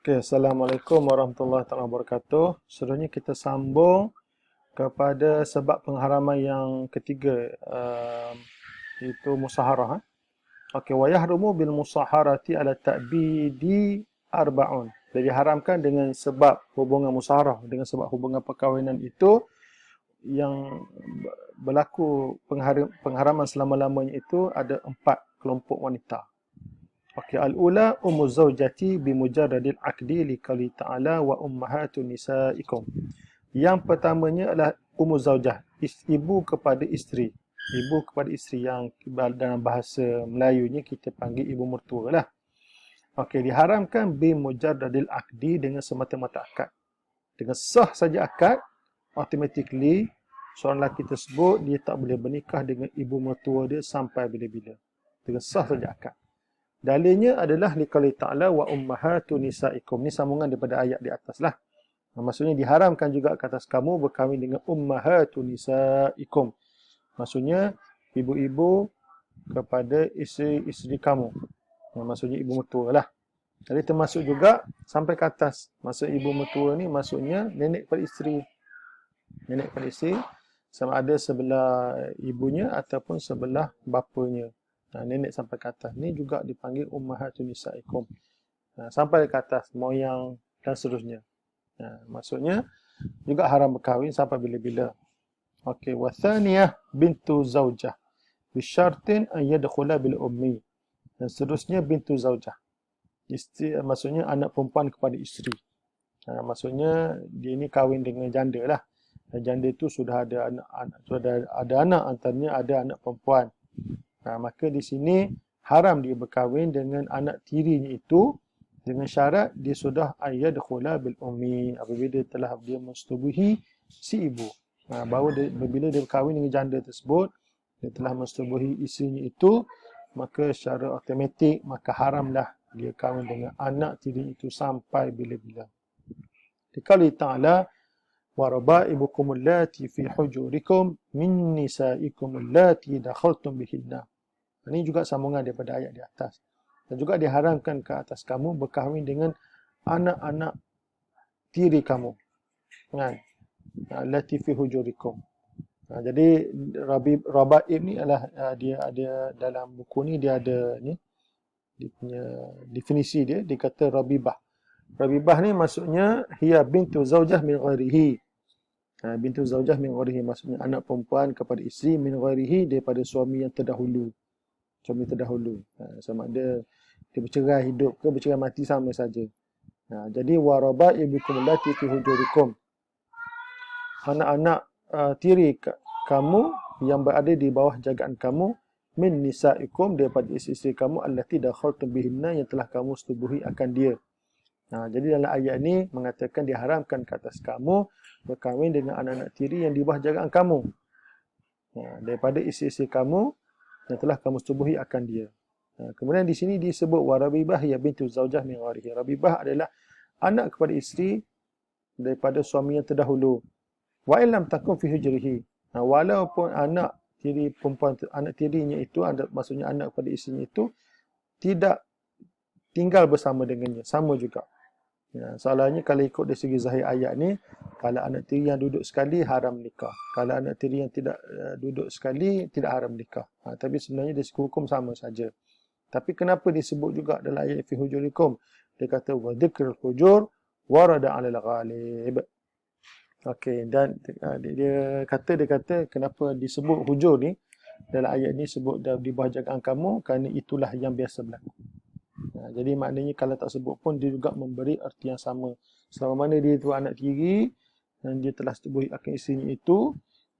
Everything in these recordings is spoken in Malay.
Okey, Assalamualaikum warahmatullahi wabarakatuh. Seterusnya kita sambung kepada sebab pengharaman yang ketiga, iaitu musaharah. Okey, wa yahrumu bil musaharati ala ta'bidi arba'un. Jadi diharamkan dengan sebab hubungan musaharah, dengan sebab hubungan perkahwinan itu yang berlaku pengharaman selama-lamanya itu ada 4 kelompok wanita. Okey, al-ula ummu zaujati bi mujarradil aqdi li qali ta'ala wa ummahatun nisaikum. Yang pertamanya adalah ummu zaujah, ibu kepada isteri. Ibu kepada isteri yang dalam bahasa Melayunya kita panggil ibu mertua lah. Okey, diharamkan bi mujarradil aqdi dengan semata-mata akad. Dengan sah saja akad, automatically seorang lelaki tersebut dia tak boleh bernikah dengan ibu mertua dia sampai bila-bila. Dengan sah saja akad. Dalilnya adalah liqauli ta'ala wa ummahatu nisaikum. Ni sambungan daripada ayat di atas lah. Maksudnya diharamkan juga ke atas kamu berkahwin dengan ummahatu nisaikum. Maksudnya ibu-ibu kepada isteri-isteri kamu. Maksudnya ibu mertua lah. Jadi termasuk juga sampai ke atas. Maksud ibu mertua ni maksudnya nenek kepada isteri. Nenek kepada isteri sama ada sebelah ibunya ataupun sebelah bapanya. Nenek sampai ke atas ni juga dipanggil ummahatun nisaikum. Sampai ke atas moyang dan seterusnya. Maksudnya juga haram berkahwin sampai bila-bila. Okey, wa thaniyah bintu zaujah bi syartin an yadkhula bil ummi. Dan seterusnya bintu zaujah. Isteri maksudnya anak perempuan kepada isteri. Maksudnya dia ni kahwin dengan janda lah. Dan janda tu sudah ada anak, sudah ada anak, antaranya ada anak perempuan. Maka di sini haram dia berkahwin dengan anak tirinya itu dengan syarat dia sudah ayyadkhula bil ummi, apabila telah dia mensetubuhi si ibu. Bahawa bila dia berkahwin dengan janda tersebut, dia telah mensetubuhi isterinya itu, maka secara automatik maka haramlah dia kahwin dengan anak tiri itu sampai bila-bila. Dikali ta'ala wa raba'ibukum allati fi hujurikum min nisaikum allati dakhaltum bihinna. Ini juga sambungan daripada ayat di atas. Dan juga diharamkan ke atas kamu berkahwin dengan anak-anak tiri kamu. Allati fi hujurikum. Jadi Raba'ib ni adalah dia ada dalam buku ni dia ada ni dia punya definisi dia kata Rabibah. Rabibah ni maksudnya hiya bintu zaujah min ghairihi. Bintu zaujah min ghairihi maksudnya anak perempuan kepada isteri min ghairihi daripada suami yang terdahulu. Suami terdahulu. Sama ada dia bercerai hidup ke bercerai mati sama saja. Jadi waraba ibikum allati fi hujurikum. Anak-anak tiri kamu yang berada di bawah jagaan kamu min nisaikum daripada isteri kamu allati dakhaltum bihinna yang telah kamu setubuhi akan dia. Jadi dalam ayat ini mengatakan diharamkan ke atas kamu berkahwin dengan anak-anak tiri yang di bawah jagaan kamu. Daripada isteri-isteri kamu yang telah kamu setubuhi akan dia. Kemudian di sini disebut warabibah ya bintu zaujah min ghairihi. Rabibah adalah anak kepada isteri daripada suami yang terdahulu. Wa illam takun fi hujrihi. Walaupun anak tiri perempuan, anak tirinya itu, maksudnya anak kepada isterinya itu tidak tinggal bersama dengannya, sama juga. Soalannya kalau ikut dari segi zahir ayat ni, kalau anak tiri yang duduk sekali haram nikah. Kalau anak tiri yang tidak duduk sekali tidak haram nikah. Tapi sebenarnya dari segi hukum sama saja. Tapi kenapa disebut juga dalam ayat fi hujurikum? Dia kata wa dzikrul hujur warada 'alal ghalib. Okey, dan dia kata kenapa disebut hujur ni dalam ayat ni sebut di bawah jagaan kamu kerana itulah yang biasa berlaku. Jadi maknanya kalau tak sebut pun dia juga memberi arti yang sama. Selama mana dia itu anak tiri dan dia telah setubuhi akan isterinya itu,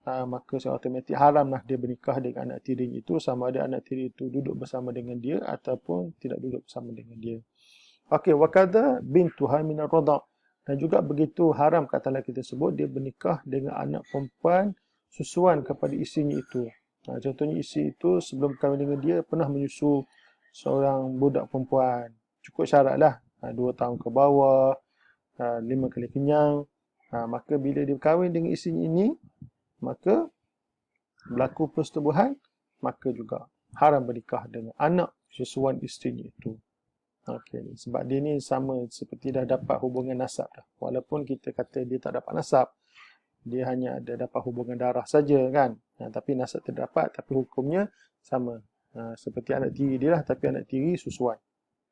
maka secara automatik haramlah dia bernikah dengan anak tirinya itu sama ada anak tiri itu duduk bersama dengan dia ataupun tidak duduk bersama dengan dia. Okey, wa kadza bintuha min ar-radha'. Dan juga begitu haram kata lelaki tersebut dia bernikah dengan anak perempuan susuan kepada isterinya itu. Contohnya isteri itu sebelum kahwin dengan dia pernah menyusu seorang budak perempuan. Cukup syaratlah 2 tahun ke bawah, 5 kali kenyang. Maka bila dia berkahwin dengan isterinya ini, maka berlaku persetubuhan, maka juga haram bernikah dengan anak susuan isterinya itu. Okey, sebab dia ni sama seperti dah dapat hubungan nasab dah. Walaupun kita kata dia tak dapat nasab, dia hanya ada dapat hubungan darah saja kan. Tapi nasab terdapat, tapi hukumnya sama. Seperti anak tiri dia lah, tapi anak tiri susuan.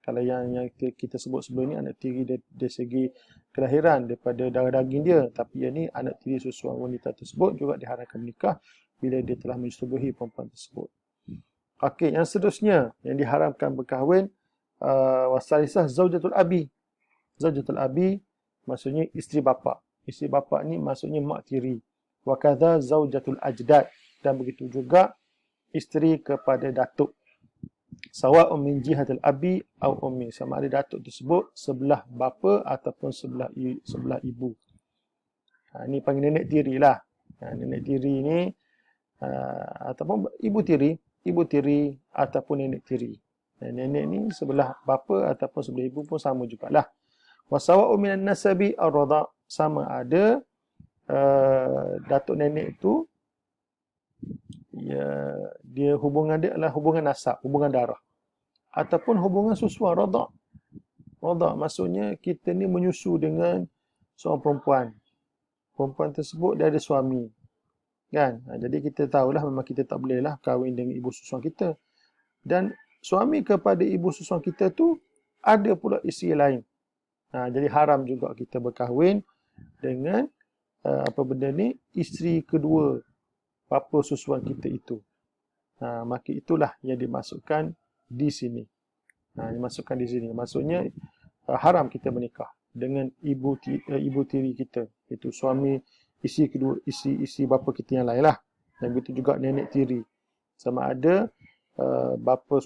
Kalau yang kita sebut sebelum ni anak tiri dari segi kelahiran daripada darah daging dia, tapi yang ni anak tiri susuan wanita tersebut juga diharamkan menikah bila dia telah menyetubuhi perempuan tersebut. Okey, yang seterusnya yang diharamkan berkahwin, wasalisah zaujatul abi. Zaujatul abi maksudnya isteri bapa. Isteri bapa ni maksudnya mak tiri. Wa kadza zaujatul ajdad, dan begitu juga isteri kepada datuk. Sawa'un min jihatil abi au ummi, sama ada datuk tersebut sebelah bapa ataupun sebelah ibu. Ini panggil nenek tiri lah. Nenek tiri ni ataupun ibu tiri ataupun nenek tiri. Nenek ni sebelah bapa ataupun sebelah ibu pun sama jugalah. Wasawa'u minan nasabi ar-radha, sama ada datuk nenek itu dia hubungan dia adalah hubungan nasab, hubungan darah ataupun hubungan susuan, radha. Radha maksudnya kita ni menyusu dengan seorang perempuan. Perempuan tersebut dia ada suami. Kan? Jadi kita tahulah memang kita tak bolehlah kahwin dengan ibu susuan kita. Dan suami kepada ibu susuan kita tu ada pula isteri lain. Jadi haram juga kita berkahwin dengan apa benda ni, isteri kedua bapa susuan kita itu. Maka itulah yang dimasukkan di sini. Dimasukkan di sini. Maksudnya haram kita menikah dengan ibu tiri kita, itu suami isteri kedua, isteri bapa kita yang lain lah. Dan begitu juga nenek tiri. Sama ada bapa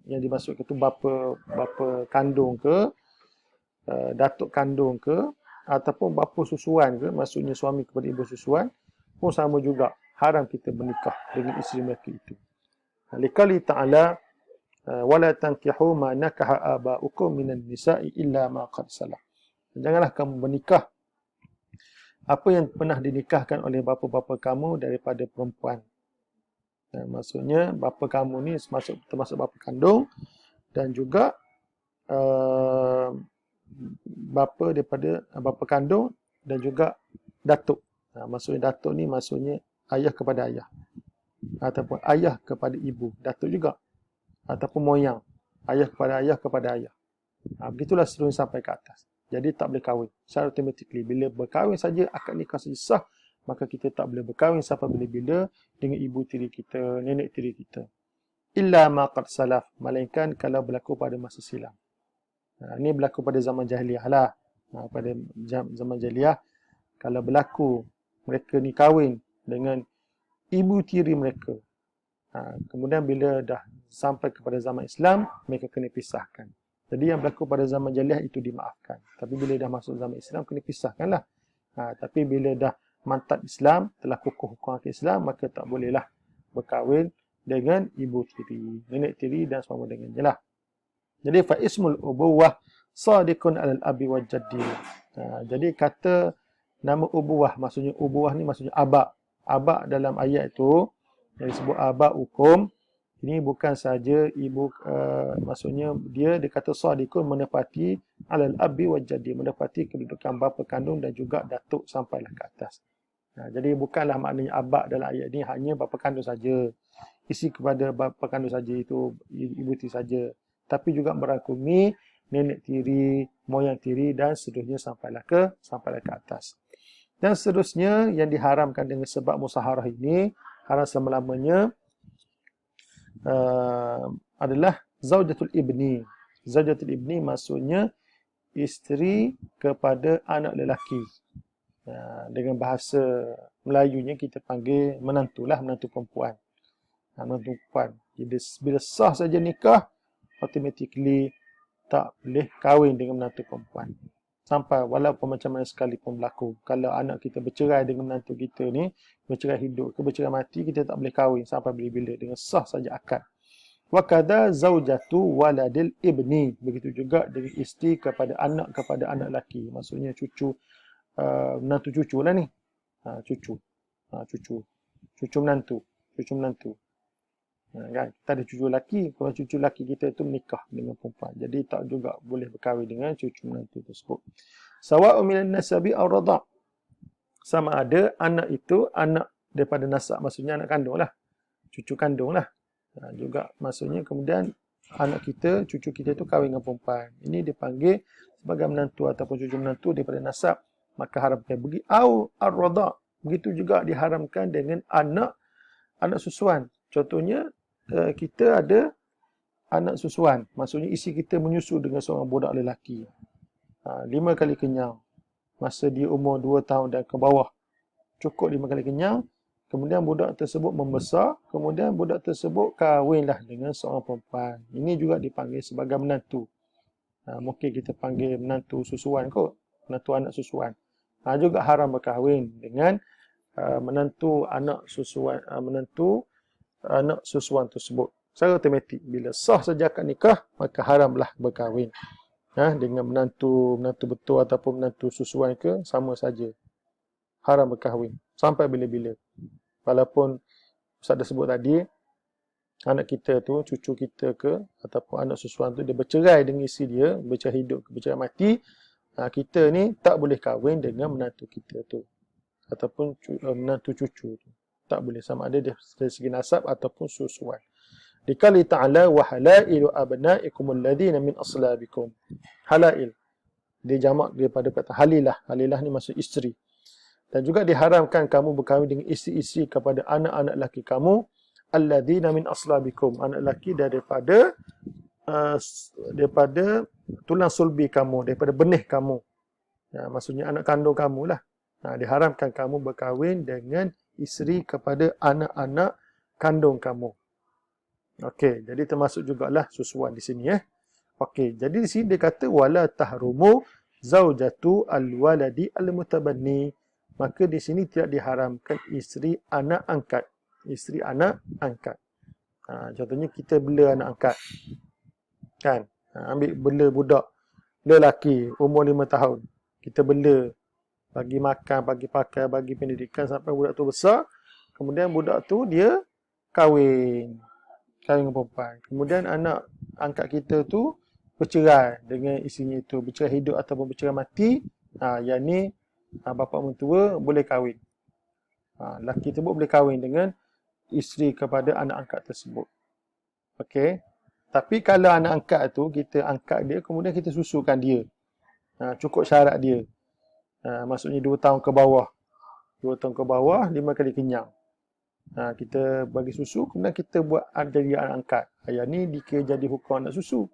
yang dimasukkan itu bapa kandung ke, datuk kandung ke, ataupun bapa susuan ke, maksudnya suami kepada ibu susuan, pun sama juga haram kita menikah dengan isteri mereka itu. Liqali ta'ala wala tankihu ma nakaha aba'ukum minan nisa'i illa ma qad salaf. Janganlah kamu menikah apa yang pernah dinikahkan oleh bapa-bapa kamu daripada perempuan. Maksudnya bapa kamu ni termasuk bapa kandung dan juga bapa daripada bapa kandung dan juga datuk. Maksudnya datuk ni maksudnya ayah kepada ayah ataupun ayah kepada ibu, datuk juga, ataupun moyang, ayah kepada ayah. Begitulah seterusnya sampai ke atas. Jadi tak boleh kahwin secara automatically. Bila berkahwin saja, akad nikah saja sah, maka kita tak boleh berkahwin sampai bila-bila dengan ibu tiri kita, nenek tiri kita. Illa ma qad salaf, melainkan kalau berlaku pada masa silam. Ini berlaku pada zaman jahiliah lah. Pada zaman jahiliah, kalau berlaku mereka ni kahwin dengan ibu tiri mereka, kemudian bila dah sampai kepada zaman Islam, mereka kena pisahkan. Jadi yang berlaku pada zaman jahiliah itu dimaafkan. Tapi bila dah masuk zaman Islam, kena pisahkanlah. Tapi bila dah mantap Islam, telah kukuh hukum akid Islam, maka tak bolehlah berkahwin dengan ibu tiri, nenek tiri dan semua dengannya lah. Jadi fa ismul ubuwah sadiqun alal abi wa jaddi. Jadi kata nama ubuwah, maksudnya ubuwah ni maksudnya abak. Abak dalam ayat itu yang disebut abak hukum, ini bukan saja ibu, maksudnya dia kata sadiqun, menepati alal abi wa jaddi, menepati kedudukan bapa kandung dan juga datuk sampailah ke atas. Jadi bukanlah maknanya abak dalam ayat ini hanya bapa kandung saja, isi kepada bapa kandung saja, itu ibu tiri saja, tapi juga merangkumi nenek tiri, moyang tiri dan seterusnya sampailah ke atas. Dan seterusnya yang diharamkan dengan sebab musaharah ini, haram selama-lamanya, adalah zaujatul ibni. Zaujatul ibni maksudnya isteri kepada anak lelaki. Dengan bahasa Melayunya kita panggil menantulah, menantu perempuan. Menantu perempuan. Jadi bila sah saja nikah, automatically tak boleh kahwin dengan menantu perempuan. Sampai walaupun macam mana sekalipun berlaku. Kalau anak kita bercerai dengan menantu kita ni, bercerai hidup ke bercerai mati, kita tak boleh kahwin sampai bila-bila dengan sah saja akad. Wa kadza zaujatu waladil ibni. Begitu juga dengan isteri kepada anak lelaki. Maksudnya cucu, menantu cucu lah ni. Cucu menantu. Kan? Kita ada cucu lelaki, kalau cucu lelaki kita itu menikah dengan perempuan. Jadi tak juga boleh berkahwin dengan cucu menantu tersebut. Sawa'un minan nasabi aw radha'. Sama ada anak itu anak daripada nasab, maksudnya anak kandung lah. Cucu kandung lah. Juga maksudnya kemudian anak kita, cucu kita itu kahwin dengan perempuan. Ini dipanggil sebagai menantu ataupun cucu menantu daripada nasab. Maka haramkan bagi au ar-radha'. Begitu juga diharamkan dengan anak susuan. Contohnya kita ada anak susuan. Maksudnya isi kita menyusu dengan seorang budak lelaki. 5 kali kenyang. Masa dia umur 2 tahun dan ke bawah. Cukup 5 kali kenyang. Kemudian budak tersebut membesar. Kemudian budak tersebut kahwinlah dengan seorang perempuan. Ini juga dipanggil sebagai menantu. Mungkin kita panggil menantu susuan kot. Menantu anak susuan. Juga haram berkahwin dengan menantu anak susuan, tersebut. Secara otomatik bila sah saja akad nikah, maka haramlah berkahwin. Dengan menantu betul ataupun menantu susuan ke, sama saja. Haram berkahwin sampai bila-bila. Walaupun Ustaz dah sebut tadi, anak kita tu, cucu kita ke ataupun anak susuan tu dia bercerai dengan isteri dia, bercerai hidup ke bercerai mati, kita ni tak boleh kahwin dengan menantu kita tu ataupun menantu cucu tu. Tak boleh, sama ada dari segi nasab ataupun susuan. Dikali ta'ala wa halailu abna'ikum alladhina min aslabikum. Halail dia jamak daripada kata halilah. Halilah ni maksud isteri. Dan juga diharamkan kamu berkahwin dengan isteri-isteri kepada anak-anak lelaki kamu alladhina min aslabikum, anak lelaki daripada tulang sulbi kamu, daripada benih kamu. Maksudnya anak kandung kamu lah. Diharamkan kamu berkahwin dengan isteri kepada anak-anak kandung kamu. Okey, jadi termasuk jugalah susuan di sini Okey, jadi di sini dia kata wala tahrumu zaujatu alwaladi almutabanni. Maka di sini tidak diharamkan isteri anak angkat. Isteri anak angkat. Contohnya kita bela anak angkat. Kan? Ambil bela budak lelaki umur 5 tahun. Kita bela, bagi makan, bagi pakai, bagi pendidikan sampai budak tu besar. Kemudian budak tu dia kahwin dengan perempuan. Kemudian anak angkat kita tu bercerai dengan isterinya itu, bercerai hidup ataupun bercerai mati. Yang ni bapa mentua boleh kahwin. Lelaki tersebut boleh kahwin dengan isteri kepada anak angkat tersebut. Okey. Tapi kalau anak angkat tu kita angkat dia, kemudian kita susukan dia. Cukup syarat dia. Maksudnya 2 tahun ke bawah. 2 tahun ke bawah, 5 kali kenyang. Kita bagi susu, kemudian kita buat jadi anak angkat. Yang ni dikira jadi hukum anak susu.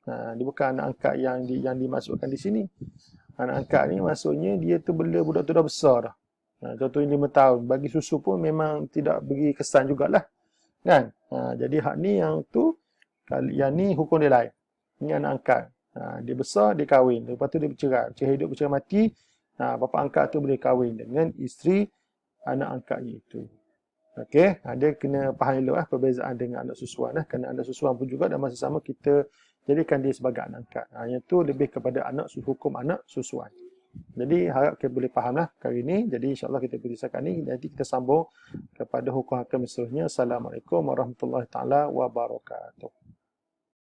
Dia bukan anak angkat yang dimasukkan di sini. Anak angkat ni maksudnya dia tu bela budak tu dah besar dah. Contohnya 5 tahun. Bagi susu pun memang tidak beri kesan jugalah. Kan? Jadi hak ni yang ni hukum dia lain. Ini anak angkat. Dia besar, dia kahwin. Lepas tu dia bercerai. Bercerai hidup, bercerai mati. Bapa angkat tu boleh kahwin dengan isteri anak angkatnya itu. Okey, dia kena faham dulu perbezaan dengan anak susuan kerana anak susuan pun juga dan masa sama kita jadikan dia sebagai anak angkat. Yang tu lebih kepada hukum anak susuan. Jadi harap kita boleh fahamlah kali ini. Jadi insya-Allah kita berpisahkan ni, nanti kita sambung kepada hukum hakam seterusnya. Assalamualaikum warahmatullahi taala wabarakatuh.